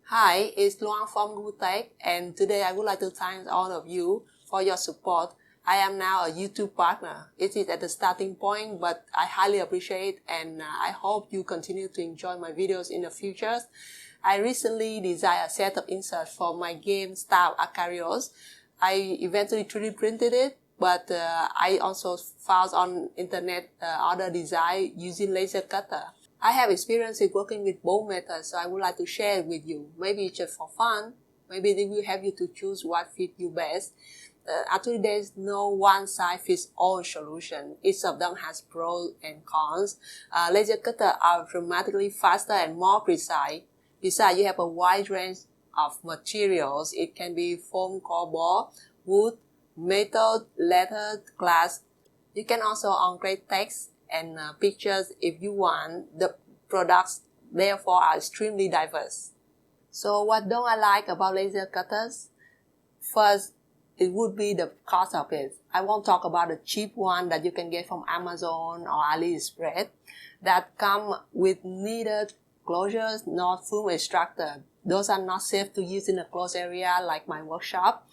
Hi, it's Luang from GoodTech, and today I would like to thank all of you for your support. I am now a YouTube partner. It is at the starting point, but I highly appreciate and I hope you continue to enjoy my videos in the future. I recently designed a set of inserts for my game Star Acarios. I eventually 3D printed it, but I also found on internet other design using laser cutter. I have experience in working with both methods, so I would like to share it with you. Maybe just for fun. Maybe they will help you to choose what fits you best. Actually, there is no one-size-fits-all solution. Each of them has pros and cons. Laser cutters are dramatically faster and more precise. Besides, you have a wide range of materials. It can be foam core board, wood, metal, leather, glass. You can also upgrade text and pictures if you want. The products therefore are extremely diverse. So what don't I like about laser cutters? First, it would be the cost of it. I won't talk about the cheap one that you can get from Amazon or AliExpress that come with neither closures nor foam extractor. Those are not safe to use in a closed area like my workshop.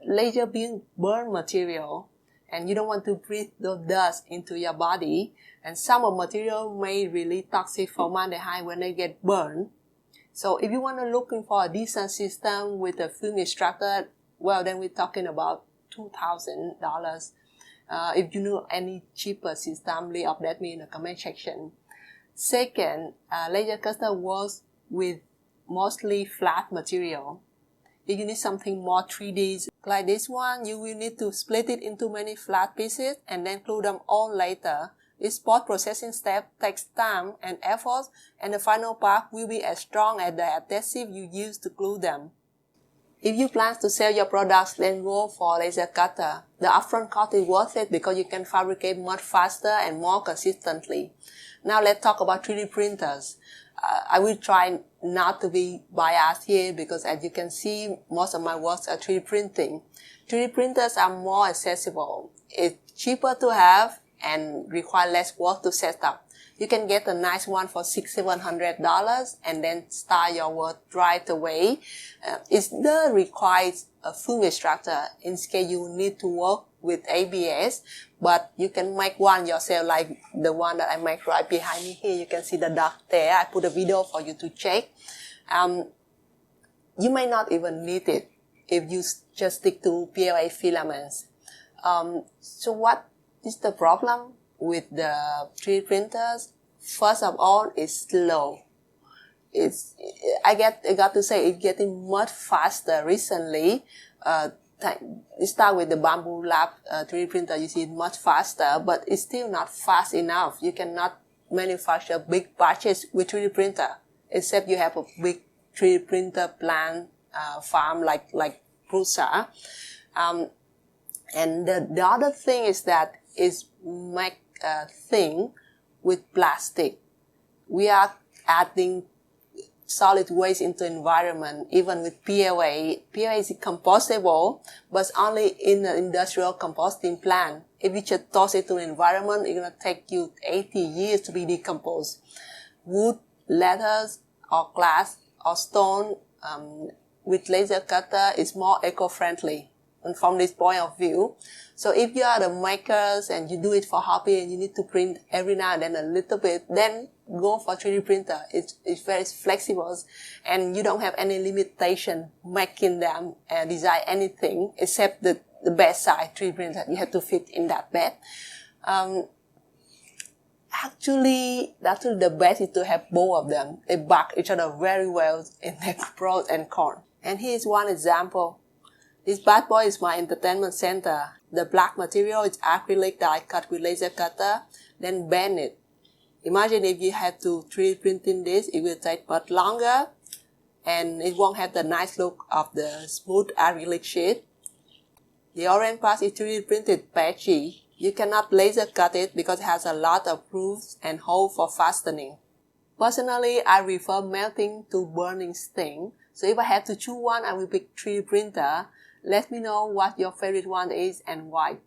Laser beam burn material, and you don't want to breathe the dust into your body. And some of material may release toxic formaldehyde when they get burned. So if you want to looking for a decent system with a film extractor, well, then we're talking about $2,000. If you know any cheaper system, please update me in the comment section. Second, laser cutter works with mostly flat material. If you need something more 3D, like this one, you will need to split it into many flat pieces and then glue them all later. This post-processing step takes time and effort, and the final part will be as strong as the adhesive you use to glue them. If you plan to sell your products, then go for laser cutter. The upfront cost is worth it because you can fabricate much faster and more consistently. Now let's talk about 3D printers. I will try not to be biased here because as you can see, most of my works are 3D printing. 3D printers are more accessible. It's cheaper to have and require less work to set up. You can get a nice one for $600-700 and then start your work right away. It does require a film extractor. In case you need to work with ABS, but you can make one yourself like the one that I make right behind me here. You can see the dot there. I put a video for you to check. You may not even need it if you just stick to PLA filaments. So what is the problem with the 3D printers? First of all, it's slow. I got to say, it's getting much faster recently. It start with the Bambu Lab 3D printer. You see it much faster, but it's still not fast enough. You cannot manufacture big batches with 3D printer, except you have a big 3D printer plant farm like Prusa. And the other thing is that is make a thing with plastic. We are adding solid waste into environment, even with PLA. PLA is compostable, but only in an industrial composting plant. If you just toss it to the environment, it's going to take you 80 years to be decomposed. Wood, leathers, or glass, or stone, with laser cutter is more eco-friendly. And from this point of view, so if you are the makers and you do it for hobby and you need to print every now and then a little bit, then go for 3D printer. It's very flexible and you don't have any limitation making them design anything except the bed size 3D printer. You have to fit in that bed. Actually, the best is to have both of them. They back each other very well in their pros and cons. And here's one example. This bad boy is my entertainment center. The black material is acrylic that I cut with laser cutter, then bend it. Imagine if you had to 3D printing this, it will take much longer and it won't have the nice look of the smooth acrylic sheet. The orange part is 3D printed patchy. You cannot laser cut it because it has a lot of grooves and holes for fastening. Personally, I prefer melting to burning stain. So if I have to choose one, I will pick 3D printer. Let me know what your favorite one is and why.